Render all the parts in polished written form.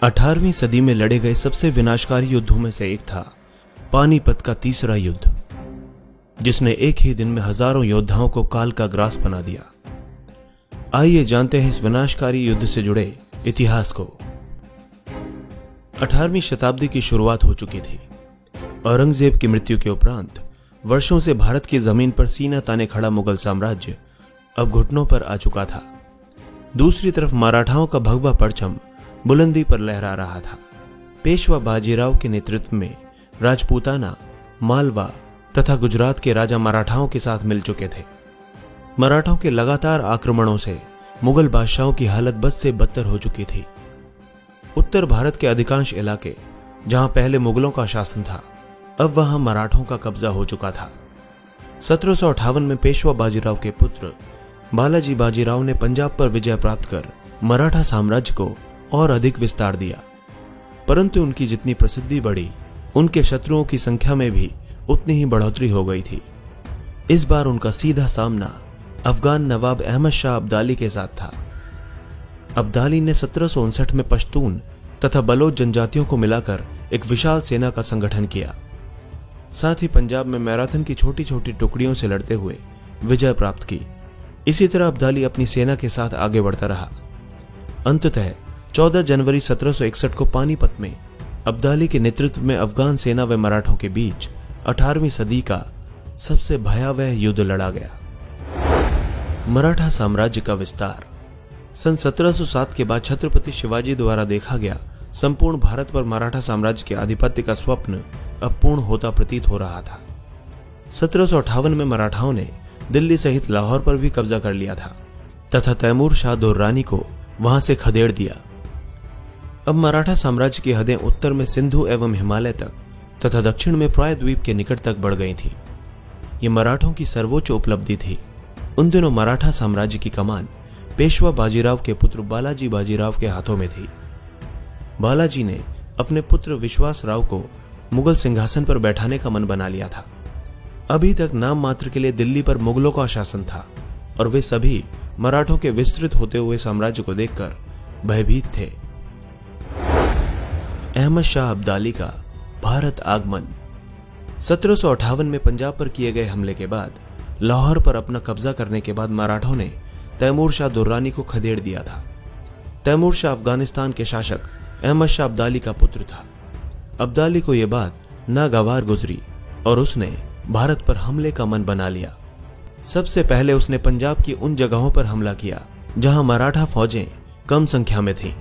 18वीं सदी में लड़े गए सबसे विनाशकारी युद्धों में से एक था पानीपत का तीसरा युद्ध, जिसने एक ही दिन में हजारों योद्धाओं को काल का ग्रास बना दिया। आइए जानते हैं इस विनाशकारी युद्ध से जुड़े इतिहास को। 18वीं शताब्दी की शुरुआत हो चुकी थी। औरंगजेब की मृत्यु के उपरांत वर्षों से भारत की जमीन पर सीना ताने खड़ा मुगल साम्राज्य अब घुटनों पर आ चुका था। दूसरी तरफ मराठाओं का भगवा परचम बुलंदी पर लहरा रहा था। पेशवा बाजीराव के नेतृत्व में राजपूताना, मालवा तथा गुजरात के राजा मराठाओं के साथ मिल चुके थे। मराठों के लगातार आक्रमणों से मुगल बादशाहों की हालत बद से बदतर हो चुकी थी। उत्तर भारत के अधिकांश इलाके जहां पहले मुगलों का शासन था, अब वहां मराठों का कब्जा हो चुका था। 1758 में पेशवा बाजीराव के पुत्र बालाजी बाजीराव ने पंजाब पर विजय प्राप्त कर मराठा साम्राज्य को और अधिक विस्तार दिया, परंतु उनकी जितनी प्रसिद्धि बढ़ी, उनके शत्रुओं की संख्या में भी उतनी ही बढ़ोतरी हो गई थी। इस बार उनका सीधा सामना अफगान नवाब अहमद शाह अब्दाली के साथ था। अब्दाली ने 1759 में पश्तून तथा बलोच जनजातियों को मिलाकर एक विशाल सेना का संगठन किया। साथ ही पंजाब में मैराथन की छोटी छोटी टुकड़ियों से लड़ते हुए विजय प्राप्त की। इसी तरह अब्दाली अपनी सेना के साथ आगे बढ़ता रहा। अंततः 14 जनवरी 1761 को पानीपत में अब्दाली के नेतृत्व में अफगान सेना व मराठों के बीच 18वीं सदी का सबसे भयावह युद्ध लड़ा गया। मराठा साम्राज्य का विस्तार। सन 1707 के बाद छत्रपति शिवाजी द्वारा देखा गया संपूर्ण भारत पर मराठा साम्राज्य के आधिपत्य का स्वप्न अब पूर्ण होता प्रतीत हो रहा था। 1758 में मराठाओं ने दिल्ली सहित लाहौर पर भी कब्जा कर लिया था तथा तैमूर शाह दुर्रानी को वहां से खदेड़ दिया। अब मराठा साम्राज्य की हदें उत्तर में सिंधु एवं हिमालय तक तथा दक्षिण में प्रायद्वीप के निकट तक बढ़ गई थी। ये मराठों की सर्वोच्च उपलब्धि थी। उन दिनों मराठा साम्राज्य की कमान पेशवा बाजीराव के पुत्र बालाजी बाजीराव के हाथों में थी। बालाजी ने अपने पुत्र विश्वास राव को मुगल सिंहासन पर बैठाने का मन बना लिया था। अभी तक नाम मात्र के लिए दिल्ली पर मुगलों का शासन था और वे सभी मराठों के विस्तृत होते हुए साम्राज्य को देखकर भयभीत थे। अहमद शाह अब्दाली का भारत आगमन। 1758 में पंजाब पर किए गए हमले के बाद लाहौर पर अपना कब्जा करने के बाद मराठों ने तैमूर शाह दुर्रानी को खदेड़ दिया था। तैमूर शाह अफगानिस्तान के शासक अहमद शाह अब्दाली का पुत्र था। अब्दाली को यह बात नागवार गुजरी और उसने भारत पर हमले का मन बना लिया। सबसे पहले उसने पंजाब की उन जगहों पर हमला किया जहां मराठा फौजें कम संख्या में थीं।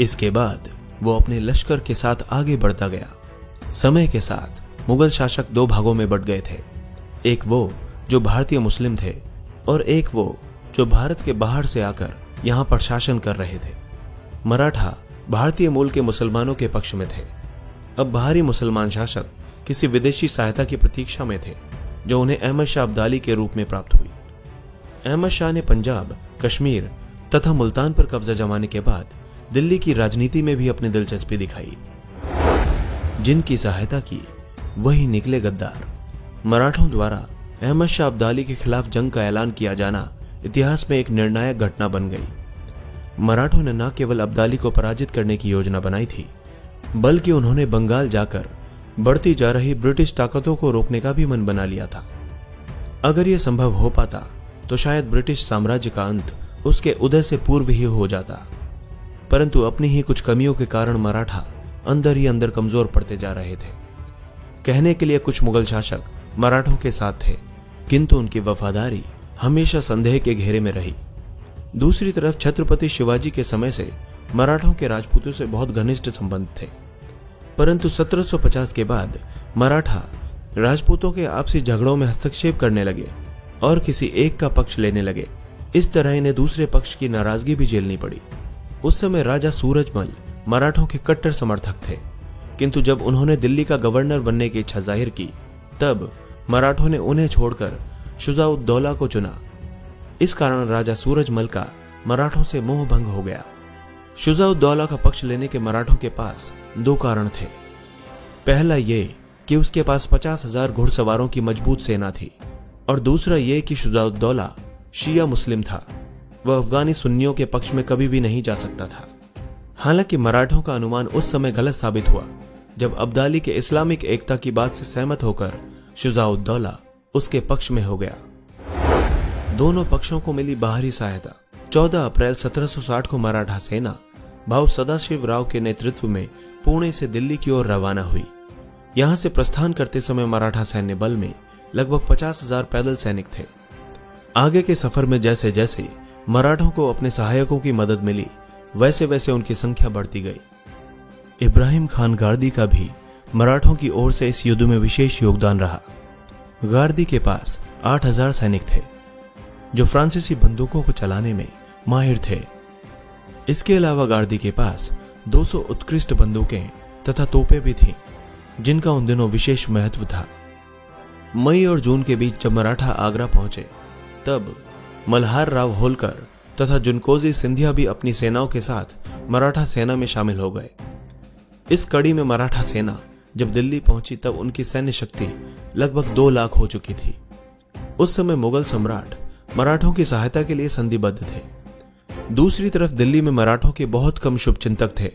इसके बाद वो अपने लश्कर के साथ आगे बढ़ता गया। समय के साथ मुगल शासक दो भागों में बंट गए थे, एक वो जो भारतीय मुस्लिम थे और एक वो जो भारत के बाहर से आकर यहां पर शासन कर रहे थे। मराठा भारतीय मूल के मुसलमानों के पक्ष में थे। अब बाहरी मुसलमान शासक किसी विदेशी सहायता की प्रतीक्षा में थे, जो उन्हें अहमद शाह अब्दाली के रूप में प्राप्त हुई। अहमद शाह ने पंजाब, कश्मीर तथा मुल्तान पर कब्जा जमाने के बाद दिल्ली की राजनीति में भी अपनी दिलचस्पी दिखाई। जिनकी सहायता की वही निकले गद्दार। मराठों द्वारा अहमद शाह अब्दाली के खिलाफ जंग का ऐलान किया जाना इतिहास में एक निर्णायक घटना बन गई। मराठों ने न केवल अब्दाली को पराजित करने की योजना बनाई थी, बल्कि उन्होंने बंगाल जाकर बढ़ती जा रही ब्रिटिश ताकतों को रोकने का भी मन बना लिया था। अगर यह संभव हो पाता तो शायद ब्रिटिश साम्राज्य का अंत उसके उदय से पूर्व ही हो जाता, परंतु अपनी ही कुछ कमियों के कारण मराठा अंदर ही अंदर कमजोर पड़ते जा रहे थे। कहने के लिए कुछ मुगल शासक मराठों के साथ थे, किंतु उनकी वफादारी हमेशा संदेह के घेरे में रही। दूसरी तरफ छत्रपति शिवाजी के समय से मराठों के राजपूतों से बहुत घनिष्ठ संबंध थे, परंतु 1750 के बाद मराठा राजपूतों के आपसी झगड़ों में हस्तक्षेप करने लगे और किसी एक का पक्ष लेने लगे। इस तरह इन्हें दूसरे पक्ष की नाराजगी भी झेलनी पड़ी। उस समय राजा सूरजमल मराठों के कट्टर समर्थक थे, किंतु जब उन्होंने दिल्ली का गवर्नर बनने की इच्छा जाहिर की, तब मराठों ने उन्हें छोड़कर शुजा-उद-दौला को चुना। इस कारण राजा सूरजमल का मराठों से मोह भंग हो गया। शुजा-उद-दौला का पक्ष लेने के मराठों के पास दो कारण थे। पहला ये कि उसके पास 50,000 घुड़सवारों की मजबूत सेना थी और दूसरा ये कि शुजा-उद-दौला शिया मुस्लिम था। वह अफगानी सुन्नियों के पक्ष में कभी भी नहीं जा सकता था। हालांकि मराठों का अनुमान उस समय गलत साबित हुआ जब अब्दाली के इस्लामिक एकता की बात से सहमत होकर शुजाउद्दौला उसके पक्ष में हो गया। दोनों पक्षों को मिली बाहरी सहायता। 14 अप्रैल 1760 को मराठा सेना भाऊ सदाशिव राव के नेतृत्व में पुणे से दिल्ली की ओर रवाना हुई। यहां से प्रस्थान करते समय मराठा सैन्य बल में लगभग 50,000 पैदल सैनिक थे। आगे के सफर में जैसे जैसे मराठों को अपने सहायकों की मदद मिली वैसे वैसे उनकी संख्या बढ़ती गई। इब्राहिम खान गार्दी का भी मराठों की ओर से इस युद्ध में विशेष योगदान रहा। गार्दी के पास 8,000 सैनिक थे जो फ्रांसीसी बंदूकों को चलाने में माहिर थे। इसके अलावा गार्दी के पास 200 उत्कृष्ट बंदूकें तथा तोपें भी थीं जिनका उन दिनों विशेष महत्व था। मई और जून के बीच जब मराठा आगरा पहुंचे तब मल्हार राव होलकर तथा जुनकोजी सिंधिया भी अपनी सेनाओं के साथ मराठा सेना में शामिल हो गए। इस कड़ी में मराठा सेना जब दिल्ली पहुंची तब उनकी सैन्य शक्ति लगभग 2 लाख हो चुकी थी। उस समय मुगल सम्राट मराठों की सहायता के लिए संधिबद्ध थे। दूसरी तरफ दिल्ली में मराठों के बहुत कम शुभचिंतक थे।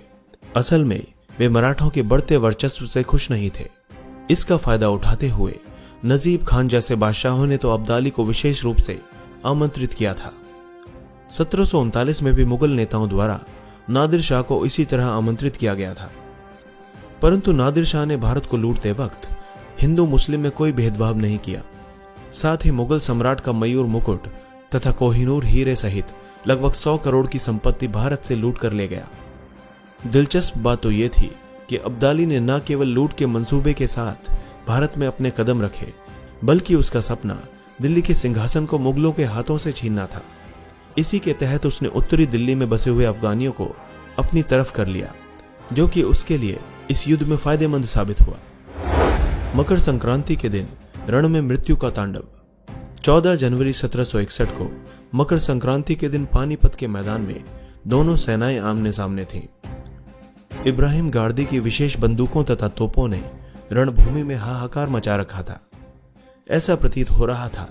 असल में वे मराठों के बढ़ते वर्चस्व से खुश नहीं थे। इसका फायदा उठाते हुए नजीब खान जैसे बादशाहों ने तो अब्दाली को विशेष रूप से आमंत्रित किया था। 1739 में भी मुगल नेताओं द्वारा नादिर शाह को इसी तरह आमंत्रित किया गया था, परंतु नादिर शाह ने भारत को लूटते वक्त हिंदू मुस्लिम में कोई भेदभाव नहीं किया। साथ ही मुगल सम्राट का मयूर मुकुट तथा कोहिनूर हीरे सहित लगभग 100 करोड़ की संपत्ति भारत से लूट कर ले गया। दिलचस्प बात तो यह थी कि अब्दाली ने न केवल लूट के मंसूबे के साथ भारत में अपने कदम रखे, बल्कि उसका सपना दिल्ली के सिंहासन को मुगलों के हाथों से छीनना था। इसी के तहत उसने उत्तरी दिल्ली में बसे हुए अफगानियों को अपनी तरफ कर लिया, जो कि उसके लिए इस युद्ध में फायदेमंद साबित हुआ। मकर संक्रांति के दिन रण में मृत्यु का तांडव। 14 जनवरी 1761 को मकर संक्रांति के दिन पानीपत के मैदान में दोनों सेनाएं आमने सामने थीं। इब्राहिम गार्दी की विशेष बंदूकों तथा तोपों ने रणभूमि में हाहाकार मचा रखा था। ऐसा प्रतीत हो रहा था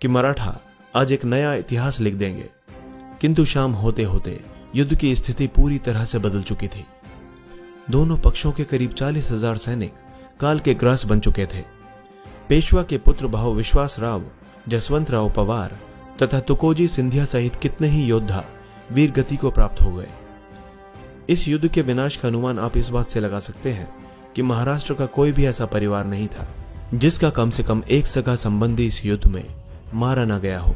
कि मराठा आज एक नया इतिहास लिख देंगे, किंतु शाम होते होते युद्ध की स्थिति पूरी तरह से बदल चुकी थी। दोनों पक्षों के करीब 40,000 सैनिक काल के ग्रास बन चुके थे। पेशवा के पुत्र भाव विश्वास राव, जसवंत राव पवार तथा तुकोजी सिंधिया सहित कितने ही योद्धा वीर गति को प्राप्त हो गए। इस युद्ध के विनाश का अनुमान आप इस बात से लगा सकते हैं कि महाराष्ट्र का कोई भी ऐसा परिवार नहीं था जिसका कम से कम एक सगा संबंधी इस युद्ध में मारा न गया हो।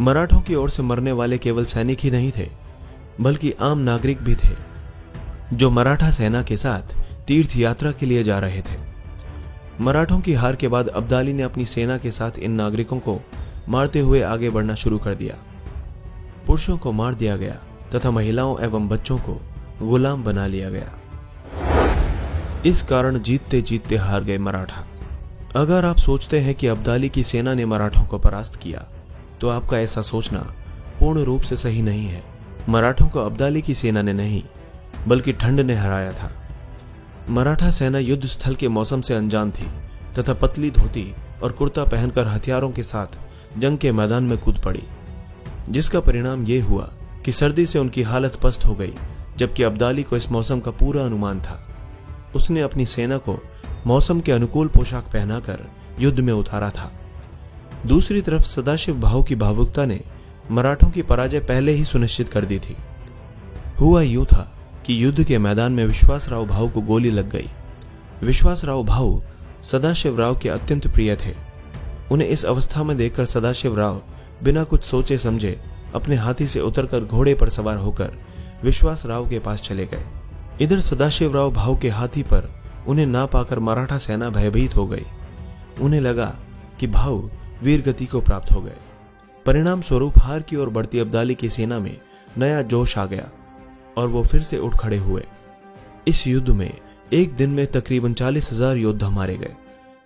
मराठों की ओर से मरने वाले केवल सैनिक ही नहीं थे, बल्कि आम नागरिक भी थे जो मराठा सेना के साथ तीर्थ यात्रा के लिए जा रहे थे। मराठों की हार के बाद अब्दाली ने अपनी सेना के साथ इन नागरिकों को मारते हुए आगे बढ़ना शुरू कर दिया। पुरुषों को मार दिया गया तथा महिलाओं एवं बच्चों को गुलाम बना लिया गया। इस कारण जीतते जीतते हार गए मराठा। अगर आप सोचते हैं कि अब्दाली की सेना ने मराठों को परास्त किया, तो आपका ऐसा सोचना पूर्ण रूप से सही नहीं है। मराठों को अब्दाली की सेना ने नहीं, बल्कि ठंड ने हराया था। मराठा सेना युद्ध स्थल के मौसम से अनजान थी तथा पतली धोती और कुर्ता पहनकर हथियारों के साथ जंग के मैदान में कूद पड़ी, जिसका परिणाम यह हुआ कि सर्दी से उनकी हालत पस्त हो गई, जबकि अब्दाली को इस मौसम का पूरा अनुमान था। उसने अपनी सेना को मौसम के अनुकूल पोशाक पहनाकर युद्ध में उतारा था। दूसरी तरफ सदाशिव भाऊ की भावुकता ने मराठों की पराजय पहले ही सुनिश्चित कर दी थी। हुआ यूं था कि युद्ध के मैदान में विश्वासराव भाऊ को गोली लग गई। विश्वासराव भाऊ सदाशिव राव के अत्यंत प्रिय थे। उन्हें इस अवस्था में देखकर सदाशिव राव बिना कुछ सोचे समझे अपने हाथी से उतरकर घोड़े पर सवार होकर विश्वास राव के पास चले गए। इधर सदाशिव राव भाऊ के हाथी पर उन्हें ना पाकर मराठा सेना भयभीत हो गई। उन्हें लगा कि भाऊ वीर गति को प्राप्त हो गए। परिणाम स्वरूप हार की ओर बढ़ती अब्दाली की सेना में नया जोश आ गया और वो फिर से उठ खड़े हुए। इस युद्ध में एक दिन में तकरीबन 40,000 योद्धा मारे गए,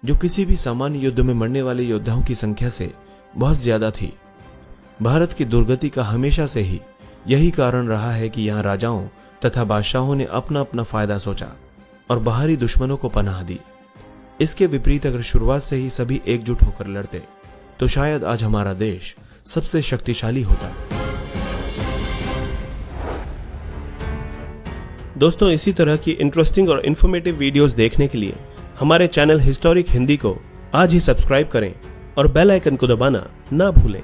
जो किसी भी सामान्य युद्ध में मरने वाले योद्धाओं की संख्या से बहुत ज्यादा थी। भारत की दुर्गति का हमेशा से ही यही कारण रहा है कि यहाँ राजाओं तथा बादशाहों ने अपना अपना फायदा सोचा और बाहरी दुश्मनों को पनाह दी। इसके विपरीत अगर शुरुआत से ही सभी एकजुट होकर लड़ते, तो शायद आज हमारा देश सबसे शक्तिशाली होता। दोस्तों, इसी तरह की इंटरेस्टिंग और इन्फॉर्मेटिव वीडियोस देखने के लिए हमारे चैनल हिस्टोरिक हिंदी को आज ही सब्सक्राइब करें और बेल आइकन को दबाना ना भूलें।